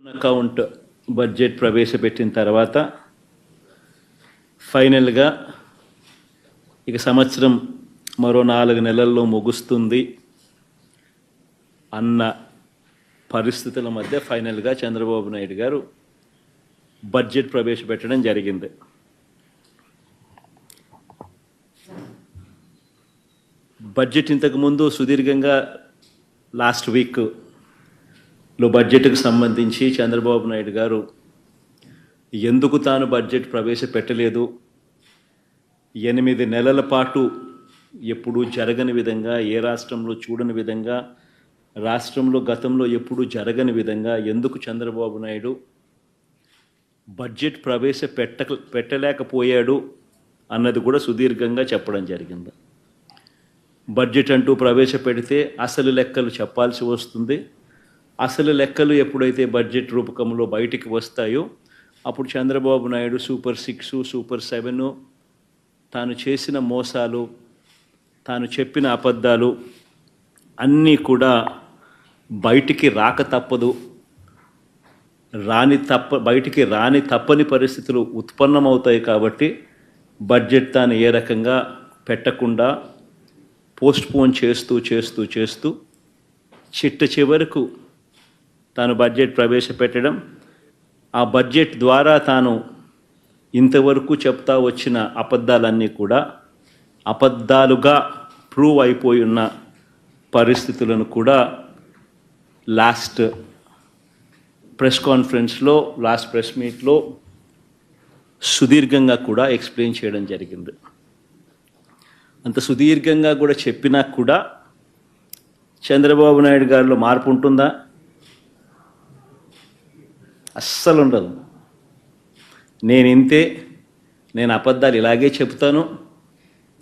Account budget ప్రవేశపెట్టిన తర్వాత ఫైనల్గా ఇక సంవత్సరం మరో 4 నెలల్లో ముగుస్తుంది అన్న పరిస్థితుల మధ్య ఫైనల్గా చంద్రబాబు నాయుడు గారు బడ్జెట్ ప్రవేశపెట్టడం జరిగింది. బడ్జెట్ ఇంతకుముందు సుదీర్ఘంగా లాస్ట్ వీక్లో బడ్జెట్కు సంబంధించి చంద్రబాబు నాయుడు గారు ఎందుకు తాను బడ్జెట్ ప్రవేశపెట్టలేదు, 8 నెలల పాటు ఎప్పుడూ జరగని విధంగా, ఏ రాష్ట్రంలో చూడని విధంగా, రాష్ట్రంలో గతంలో ఎప్పుడూ జరగని విధంగా ఎందుకు చంద్రబాబు నాయుడు బడ్జెట్ పెట్టలేకపోయాడు అన్నది కూడా సుదీర్ఘంగా చెప్పడం జరిగింది. బడ్జెట్ అంటూ ప్రవేశపెడితే అసలు లెక్కలు చెప్పాల్సి వస్తుంది. అసలు లెక్కలు ఎప్పుడైతే బడ్జెట్ రూపకంలో బయటికి వస్తాయో అప్పుడు చంద్రబాబు నాయుడు సూపర్ 6, సూపర్ 7, తాను చేసిన మోసాలు, తాను చెప్పిన అబద్ధాలు అన్నీ కూడా బయటికి రాక తప్పదు. బయటికి రాని తప్పని పరిస్థితులు ఉత్పన్నమవుతాయి. కాబట్టి బడ్జెట్ తాను ఏ రకంగా పెట్టకుండా పోస్ట్పోన్ చేస్తూ చిట్ట చివరకు తాను బడ్జెట్ ప్రవేశపెట్టడం, ఆ బడ్జెట్ ద్వారా తాను ఇంతవరకు చెప్తా వచ్చిన అబద్ధాలన్నీ కూడా అబద్ధాలుగా ప్రూవ్ అయిపోయి ఉన్న పరిస్థితులను కూడా లాస్ట్ ప్రెస్ మీట్లో సుదీర్ఘంగా కూడా ఎక్స్ప్లెయిన్ చేయడం జరిగింది. అంత సుదీర్ఘంగా కూడా చెప్పినా కూడా చంద్రబాబు నాయుడు గారిలో మార్పు ఉంటుందా? అస్సలు ఉండదు. నేను అబద్ధాలు ఇలాగే చెప్తాను,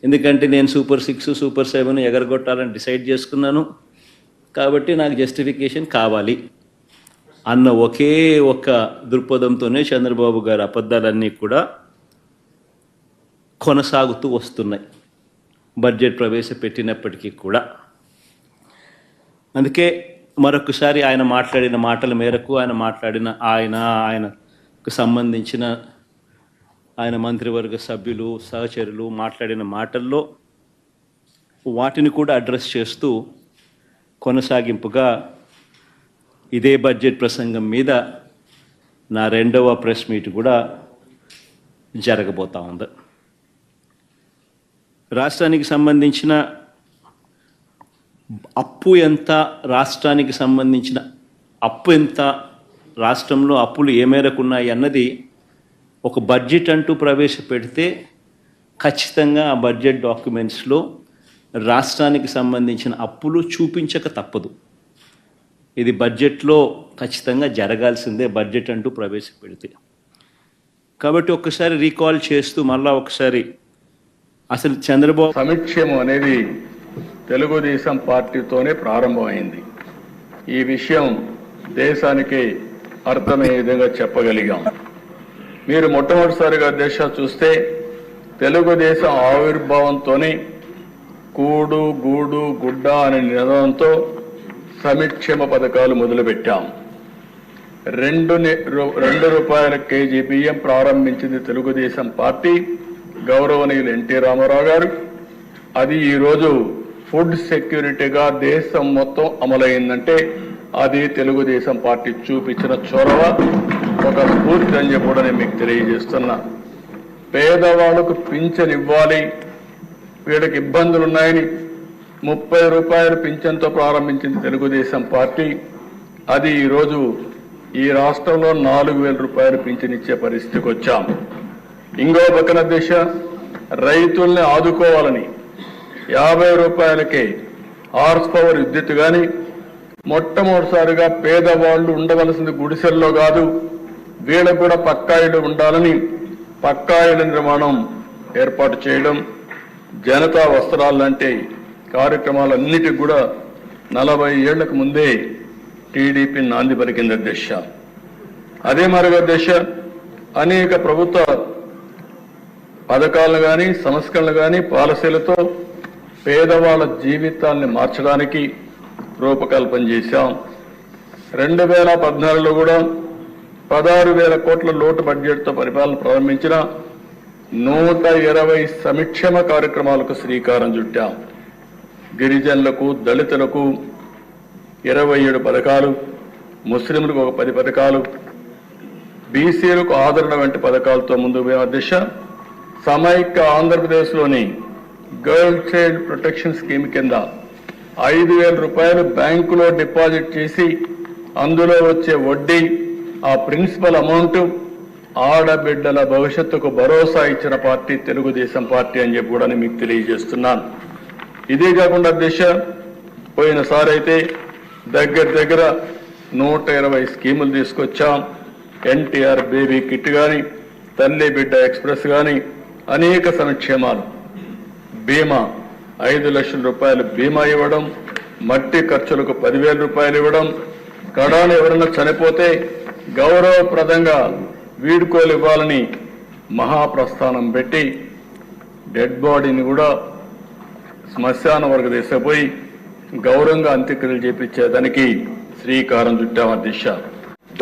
ఎందుకంటే నేను సూపర్ 6, సూపర్ 7 ఎగరగొట్టాలని డిసైడ్ చేసుకున్నాను, కాబట్టి నాకు జస్టిఫికేషన్ కావాలి అన్న ఒకే ఒక్క దృక్పథంతోనే చంద్రబాబు గారి అబద్ధాలన్నీ కూడా కొనసాగుతూ వస్తున్నాయి బడ్జెట్ ప్రవేశపెట్టినప్పటికీ కూడా. అందుకే మరొకసారి ఆయన మాట్లాడిన మాటల మేరకు ఆయనకు సంబంధించిన ఆయన మంత్రివర్గ సభ్యులు, సహచరులు మాట్లాడిన మాటల్లో వాటిని కూడా అడ్రస్ చేస్తూ కొనసాగింపుగా ఇదే బడ్జెట్ ప్రసంగం మీద నా 2వ ప్రెస్ మీట్ కూడా జరగబోతా ఉంది. రాష్ట్రానికి సంబంధించిన అప్పు ఎంత, రాష్ట్రానికి సంబంధించిన అప్పు ఎంత, రాష్ట్రంలో అప్పులు ఏ మేరకు ఉన్నాయి అన్నది ఒక బడ్జెట్ అంటూ ప్రవేశపెడితే ఖచ్చితంగా ఆ బడ్జెట్ డాక్యుమెంట్స్లో రాష్ట్రానికి సంబంధించిన అప్పులు చూపించక తప్పదు. ఇది బడ్జెట్లో ఖచ్చితంగా జరగాల్సిందే బడ్జెట్ అంటూ ప్రవేశపెడితే. కాబట్టి ఒక్కసారి రీకాల్ చేస్తూ మళ్ళా ఒకసారి అసలు చంద్రబాబు సమీక్షం అనేది తెలుగుదేశం పార్టీతోనే ప్రారంభమైంది. ఈ విషయం దేశానికి అర్థమయ్యే విధంగా చెప్పగలిగాం. మీరు మొట్టమొదటిసారిగా దేశ చూస్తే తెలుగుదేశం ఆవిర్భావంతోనే కూడు గూడు గుడ్డ అనే నినాదంతో సంక్షేమ పథకాలు మొదలుపెట్టాం. 2 రూపాయల కేజీ బియ్యం ప్రారంభించింది తెలుగుదేశం పార్టీ, గౌరవనీయులు ఎన్టీ రామారావు గారు. అది ఈరోజు ఫుడ్ సెక్యూరిటీగా దేశం మొత్తం అమలైందంటే అది తెలుగుదేశం పార్టీ చూపించిన చొరవ, ఒక స్ఫూర్తి అని చెప్పి కూడా నేను మీకు తెలియజేస్తున్నా. పేదవాళ్లకు పింఛన్ ఇవ్వాలి, వీళ్ళకి ఇబ్బందులు ఉన్నాయని 30 రూపాయల పింఛన్తో ప్రారంభించింది తెలుగుదేశం పార్టీ. అది ఈరోజు ఈ రాష్ట్రంలో 4,000 రూపాయలు పింఛన్ ఇచ్చే పరిస్థితికి వచ్చాం. ఇంకో పక్కన దిశ రైతుల్ని ఆదుకోవాలని 50 రూపాయలకే హార్స్ పవర్ విద్యుత్ కానీ, మొట్టమొదటిసారిగా పేదవాళ్లు ఉండవలసింది గుడిసెల్లో కాదు, వీళ్ళకు కూడా పక్కా ఇళ్ళు ఉండాలని పక్కా ఇళ్ళ నిర్మాణం ఏర్పాటు చేయడం, జనతా వస్త్రాలు లాంటి కార్యక్రమాలన్నిటికి కూడా 40 ఏళ్లకు ముందే టీడీపీ నాంది పలికింది అధ్యక్ష. అదే మరొక అధ్యక్ష, అనేక ప్రభుత్వ పథకాలను కానీ సంస్కరణలు కానీ పాలసీలతో పేదవాళ్ళ జీవితాల్ని మార్చడానికి రూపకల్పన చేశాం. 2014లో కూడా 16,000 కోట్ల లోటు బడ్జెట్తో పరిపాలన ప్రారంభించిన 120 సంక్షేమ కార్యక్రమాలకు శ్రీకారం చుట్టాం. గిరిజనులకు, దళితులకు 27 పథకాలు, ముస్లింలకు ఒక 10 పథకాలు, బీసీలకు ఆదరణ వంటి పథకాలతో ముందుకు పోయిన దిశ. సమైక్య ఆంధ్రప్రదేశ్లోని గర్ల్ చైల్డ్ ప్రొటెక్షన్ స్కీమ్ కింద 5,000 రూపాయలు బ్యాంకులో డిపాజిట్ చేసి అందులో వచ్చే వడ్డీ, ఆ ప్రిన్సిపల్ అమౌంట్ ఆడబిడ్డల భవిష్యత్తుకు భరోసా ఇచ్చిన పార్టీ తెలుగుదేశం పార్టీ అని చెప్పి కూడా మీకు తెలియజేస్తున్నాను. ఇదే కాకుండా దిశ పోయినసారి అయితే దగ్గర 120 స్కీములు తీసుకొచ్చాం. ఎన్టీఆర్ బేబీ కిట్ కానీ, తల్లి బిడ్డ ఎక్స్ప్రెస్ కానీ అనేక సంక్షేమాలు. బీమా 5 లక్షల రూపాయలు బీమా ఇవ్వడం, మట్టి ఖర్చులకు 10,000 రూపాయలు ఇవ్వడం, కడాను ఎవరైనా చనిపోతే గౌరవప్రదంగా వీడుకోలు ఇవ్వాలని మహాప్రస్థానం పెట్టి డెడ్ బాడీని కూడా శ్మశాన వరకు తీసుకుపోయి గౌరవంగా అంత్యక్రియలు చేపించేదానికి శ్రీకారం చుట్టాం. దిశ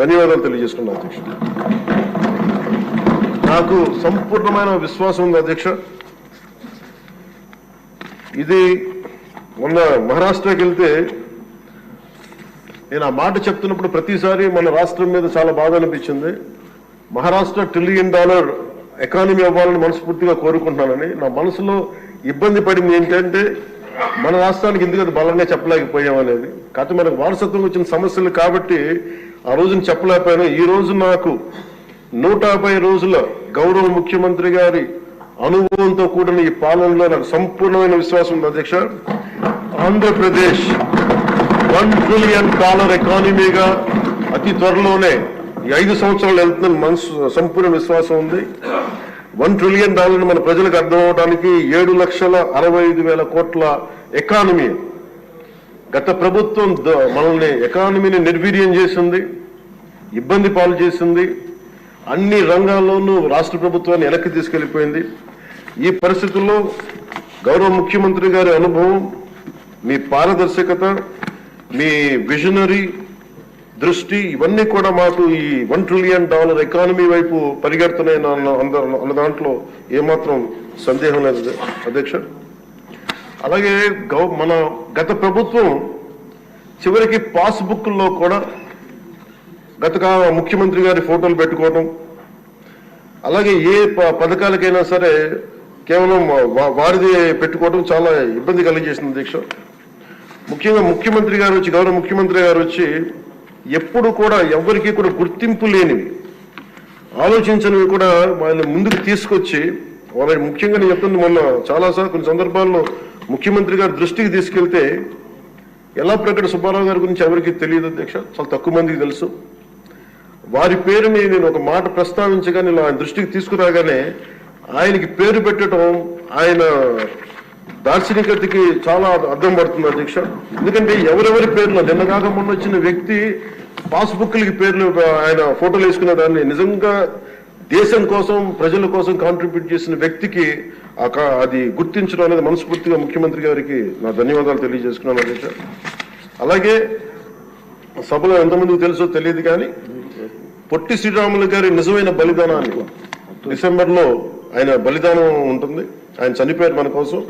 ధన్యవాదాలు తెలియజేసుకున్నా అధ్యక్ష. నాకు సంపూర్ణమైన విశ్వాసం ఉంది అధ్యక్ష. ఇది మొన్న మహారాష్ట్రకి వెళ్తే నేను ఆ మాట చెప్తున్నప్పుడు ప్రతిసారి మన రాష్ట్రం మీద చాలా బాధ అనిపించింది. మహారాష్ట్ర $1 ట్రిలియన్ ఎకానమీ అవ్వాలని మనస్ఫూర్తిగా కోరుకుంటున్నానని. నా మనసులో ఇబ్బంది పడింది ఏంటంటే మన రాష్ట్రానికి ఎందుకు అది బలంగా చెప్పలేకపోయామనేది. కాకపోతే మనకు వారసత్వం వచ్చిన సమస్యలు కాబట్టి ఆ రోజున చెప్పలేకపోయాను. ఈ రోజు నాకు 150 రోజుల గౌరవ ముఖ్యమంత్రి గారి అనుభవంతో కూడిన ఈ పాలనలో నాకు సంపూర్ణమైన విశ్వాసం ఉంది అధ్యక్ష. ఆంధ్రప్రదేశ్ $1 ట్రిలియన్ ఎకానమీగా అతి త్వరలోనే ఈ 5 సంవత్సరాలు వెళ్తుందని మనసు సంపూర్ణ విశ్వాసం ఉంది. $1 ట్రిలియన్ మన ప్రజలకు అర్థం అవడానికి 7,65,000 కోట్ల ఎకానమీ. గత ప్రభుత్వం మనల్ని ఎకానమీని నిర్వీర్యం చేసింది, ఇబ్బంది పాలు చేసింది, అన్ని రంగాల్లోనూ రాష్ట్ర ప్రభుత్వాన్ని వెనక్కి తీసుకెళ్లిపోయింది. ఈ పరిస్థితుల్లో గౌరవ ముఖ్యమంత్రి గారి అనుభవం, మీ పారదర్శకత, మీ విజనరీ దృష్టి ఇవన్నీ కూడా మాకు ఈ $1 ట్రిలియన్ ఎకానమీ వైపు పరిగెడుతున్నాయి అన్న దాంట్లో ఏమాత్రం సందేహం లేదు అధ్యక్ష. అలాగే మన గత ప్రభుత్వం చివరికి పాస్బుక్ల్లో కూడా గత ముఖ్యమంత్రి గారి ఫోటోలు పెట్టుకోవడం, అలాగే ఏ పథకాలకైనా సరే కేవలం వారిది పెట్టుకోవడం చాలా ఇబ్బంది కలిగజేసింది అధ్యక్ష. ముఖ్యంగా ముఖ్యమంత్రి గారు వచ్చి, గౌరవ ముఖ్యమంత్రి గారు వచ్చి ఎప్పుడు కూడా ఎవరికి కూడా గుర్తింపు లేనివి, ఆలోచించనివి కూడా వాళ్ళని ముందుకు తీసుకొచ్చి వాళ్ళని ముఖ్యంగా నేను చెప్తుంది మొన్న చాలాసార్లు కొన్ని సందర్భాల్లో ముఖ్యమంత్రి గారి దృష్టికి తీసుకెళ్తే యల్లాప్రగడ సుబ్బారావు గారి గురించి ఎవరికి తెలియదు అధ్యక్ష, చాలా తక్కువ మందికి తెలుసు. వారి పేరుని నేను ఒక మాట ప్రస్తావించగానే ఆయన దృష్టికి తీసుకురాగానే ఆయనకి పేరు పెట్టడం ఆయన దార్శనికతకి చాలా అర్థం పడుతుంది అధ్యక్ష. ఎందుకంటే ఎవరెవరి పేర్లు నిన్న కాక మొన్న వచ్చిన వ్యక్తి పాస్బుక్లకి పేర్లు ఆయన ఫోటోలు వేసుకున్న దాన్ని నిజంగా దేశం కోసం ప్రజల కోసం కాంట్రిబ్యూట్ చేసిన వ్యక్తికి అది గుర్తించడం అనేది మనస్ఫూర్తిగా ముఖ్యమంత్రి గారికి నా ధన్యవాదాలు తెలియజేసుకున్నాను అధ్యక్ష. అలాగే సభలో ఎంతమందికి తెలుసో తెలియదు కానీ పొట్టి శ్రీరాములు గారి నిజమైన బలిదానాన్ని డిసెంబర్లో ఆయన బలిదానం ఉంటుంది, ఆయన చనిపోయారు మన కోసం.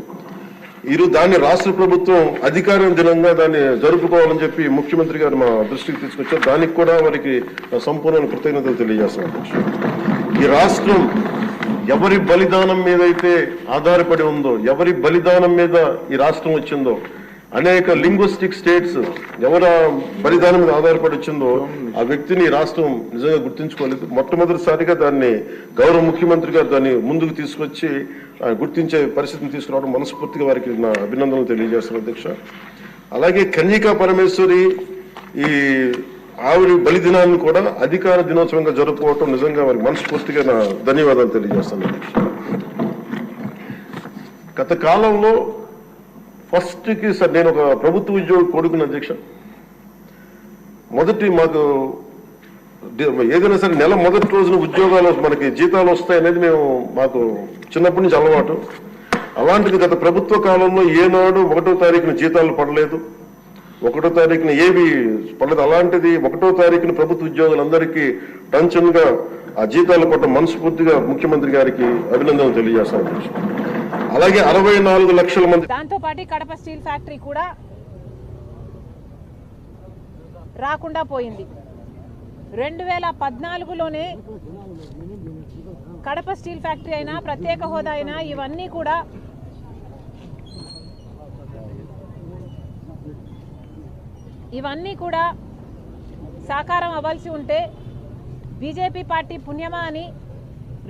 ఈరోజు దాన్ని రాష్ట్ర ప్రభుత్వం అధికారం దినంగా దాన్ని జరుపుకోవాలని చెప్పి ముఖ్యమంత్రి గారు మా దృష్టికి తీసుకొచ్చారు. దానికి కూడా వారికి సంపూర్ణ కృతజ్ఞతలు తెలియజేస్తున్నాను. ఈ రాష్ట్రం ఎవరి బలిదానం మీద అయితే ఆధారపడి ఉందో, ఎవరి బలిదానం మీద ఈ రాష్ట్రం వచ్చిందో, అనేక లింగ్విస్టిక్ స్టేట్స్ ఎవరి బలిదానం మీద ఆధారపడి వచ్చిందో ఆ వ్యక్తిని రాష్ట్రం నిజంగా గుర్తించుకోలేదు. మొట్టమొదటిసారిగా దాన్ని గౌరవ ముఖ్యమంత్రి గారు దాన్ని ముందుకు తీసుకొచ్చి గుర్తించే పరిస్థితిని తీసుకురావడం మనస్ఫూర్తిగా వారికి నా అభినందనలు తెలియజేస్తున్నాను అధ్యక్ష. అలాగే కన్యకా పరమేశ్వరి ఈ ఆవిడ బలిదినాన్ని కూడా అధికార దినోత్సవంగా జరుపుకోవటం నిజంగా వారికి మనస్ఫూర్తిగా నా ధన్యవాదాలు తెలియజేస్తాను అధ్యక్ష. గత కాలంలో ఫస్ట్కి సార్ నేను ఒక ప్రభుత్వ ఉద్యోగి కొడుకున్న అధ్యక్ష. మొదటి మాకు ఏదైనా సరే నెల మొదటి రోజున ఉద్యోగాలు మనకి జీతాలు వస్తాయనేది మాకు చిన్నప్పటి నుంచి అలవాటు. అలాంటిది గత ప్రభుత్వ కాలంలో ఏనాడు 1వ తారీఖున జీతాలు పడలేదు, 1వ తారీఖున ఏవి పడలేదు. అలాంటిది 1వ తారీఖున ప్రభుత్వ ఉద్యోగులందరికీ టెన్షన్ గా ఆ జీతాలు పట్ల మనస్ఫూర్తిగా ముఖ్యమంత్రి గారికి అభినందనలు తెలియజేస్తాను. అలాగే 64 లక్షల మంది. దాంతో పాటు కడప స్టీల్ ఫ్యాక్టరీ కూడా రాకుండా పోయింది. 2014లోనే కడప స్టీల్ ఫ్యాక్టరీ అయినా, ప్రత్యేక హోదా అయినా, ఇవన్నీ కూడా సాకారం అవ్వాల్సి ఉంటే బీజేపీ పార్టీ పుణ్యమా అని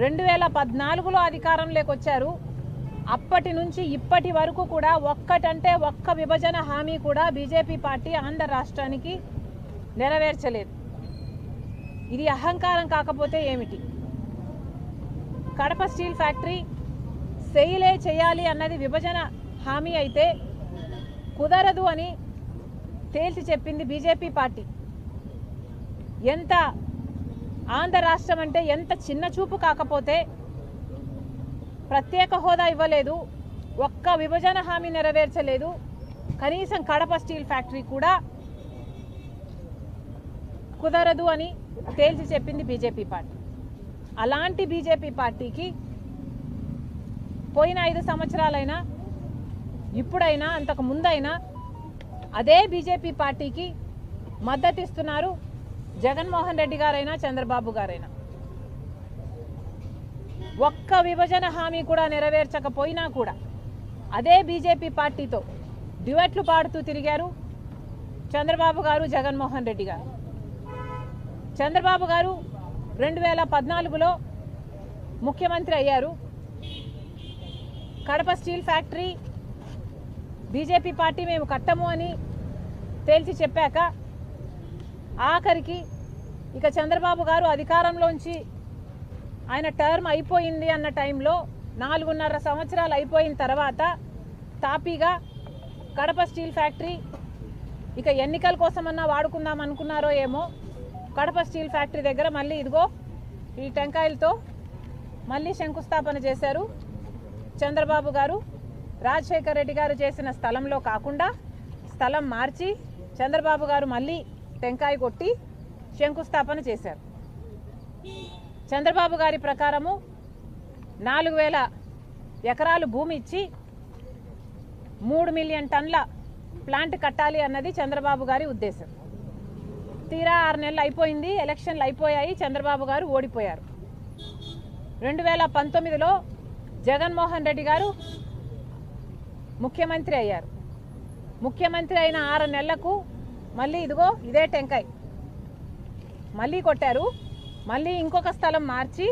2014లో అధికారంలోకి వచ్చారు. అప్పటి నుంచి ఇప్పటి వరకు కూడా ఒక్క విభజన హామీ కూడా బీజేపీ పార్టీ ఆంధ్ర రాష్ట్రానికి నెరవేర్చలేదు. ఇది అహంకారం కాకపోతే ఏమిటి? కడప స్టీల్ ఫ్యాక్టరీ సెయిలే చేయాలి అన్నది విభజన హామీ అయితే కుదరదు అని తేల్చి చెప్పింది బీజేపీ పార్టీ. ఎంత ఆంధ్ర రాష్ట్రం అంటే ఎంత చిన్న చూపు కాకపోతే ప్రత్యేక హోదా ఇవ్వలేదు, ఒక్క విభజన హామీ నెరవేర్చలేదు, కనీసం కడప స్టీల్ ఫ్యాక్టరీ కూడా కుదరదు అని తేల్చి చెప్పింది బీజేపీ పార్టీ. అలాంటి బీజేపీ పార్టీకి పోయిన 5 సంవత్సరాలైనా, ఇప్పుడైనా, అంతకు ముందైనా అదే బీజేపీ పార్టీకి మద్దతు ఇస్తున్నారు జగన్మోహన్ రెడ్డి గారైనా, చంద్రబాబు గారైనా. ఒక్క విభజన హామీ కూడా నెరవేర్చకపోయినా కూడా అదే బీజేపీ పార్టీతో డ్యూయెట్లు పాడుతూ తిరిగారు చంద్రబాబు గారు, జగన్మోహన్ రెడ్డి గారు. చంద్రబాబు గారు 2014లో ముఖ్యమంత్రి అయ్యారు. Kadapa steel factory BJP party మేము కట్టము అని తేల్చి చెప్పాక ఆఖరికి ఇక చంద్రబాబు గారు అధికారంలోంచి ఆయన టర్మ్ అయిపోయింది అన్న టైంలో 4.5 సంవత్సరాలు అయిపోయిన తర్వాత తాపీగా కడప స్టీల్ ఫ్యాక్టరీ ఇక ఎన్నికల కోసమన్నా వాడుకుందాం అనుకున్నారో ఏమో, కడప స్టీల్ ఫ్యాక్టరీ దగ్గర మళ్ళీ ఇదిగో ఈ టెంకాయలతో మళ్ళీ శంకుస్థాపన చేశారు చంద్రబాబు గారు. రాజశేఖర్ రెడ్డి గారు చేసిన స్థలంలో కాకుండా స్థలం మార్చి చంద్రబాబు గారు మళ్ళీ టెంకాయ కొట్టి శంకుస్థాపన చేశారు. చంద్రబాబు గారి ప్రకారము 4,000 ఎకరాలు భూమి ఇచ్చి 3 మిలియన్ టన్ల ప్లాంట్ కట్టాలి అన్నది చంద్రబాబు గారి ఉద్దేశం. తీరా 6 నెలలు అయిపోయింది, ఎలక్షన్లు అయిపోయాయి, చంద్రబాబు గారు ఓడిపోయారు. 2019లో జగన్మోహన్ రెడ్డి గారు ముఖ్యమంత్రి అయ్యారు. ముఖ్యమంత్రి అయిన 6 నెలలకు మళ్ళీ ఇదిగో ఇదే టెంకాయ మళ్ళీ కొట్టారు. మళ్ళీ ఇంకొక స్థలం మార్చి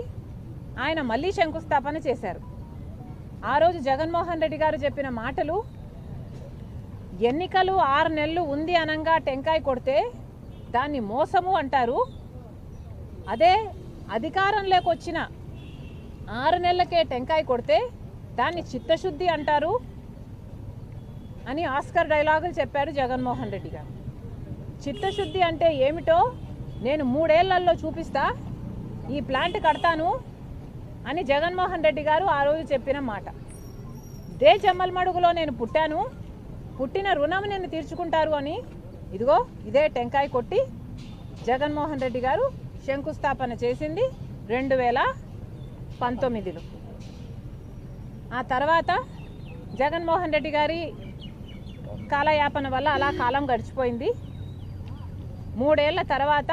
ఆయన మళ్ళీ శంకుస్థాపన చేశారు. ఆ రోజు జగన్మోహన్ రెడ్డి గారు చెప్పిన మాటలు, ఎన్నికలు 6 నెలలు ఉంది అనంగా టెంకాయ కొడితే దాన్ని మోసము అంటారు, అదే అధికారంలోకి వచ్చిన 6 నెలలకే టెంకాయ కొడితే దాన్ని చిత్తశుద్ధి అంటారు అని ఆస్కర్ డైలాగులు చెప్పారు జగన్మోహన్ రెడ్డి గారు. చిత్తశుద్ధి అంటే ఏమిటో నేను 3 ఏళ్లలో చూపిస్తా, ఈ ప్లాంట్ కడతాను అని జగన్మోహన్ రెడ్డి గారు ఆ రోజు చెప్పిన మాట. దే చెమ్మలమడుగులో నేను పుట్టాను, పుట్టిన రుణం నేను తీర్చుకుంటారు అని ఇదిగో ఇదే టెంకాయ కొట్టి జగన్మోహన్ రెడ్డి గారు శంకుస్థాపన చేసింది 2019లో. ఆ తర్వాత జగన్మోహన్ రెడ్డి గారి కాలయాపన వల్ల అలా కాలం గడిచిపోయింది. 3 ఏళ్ల తర్వాత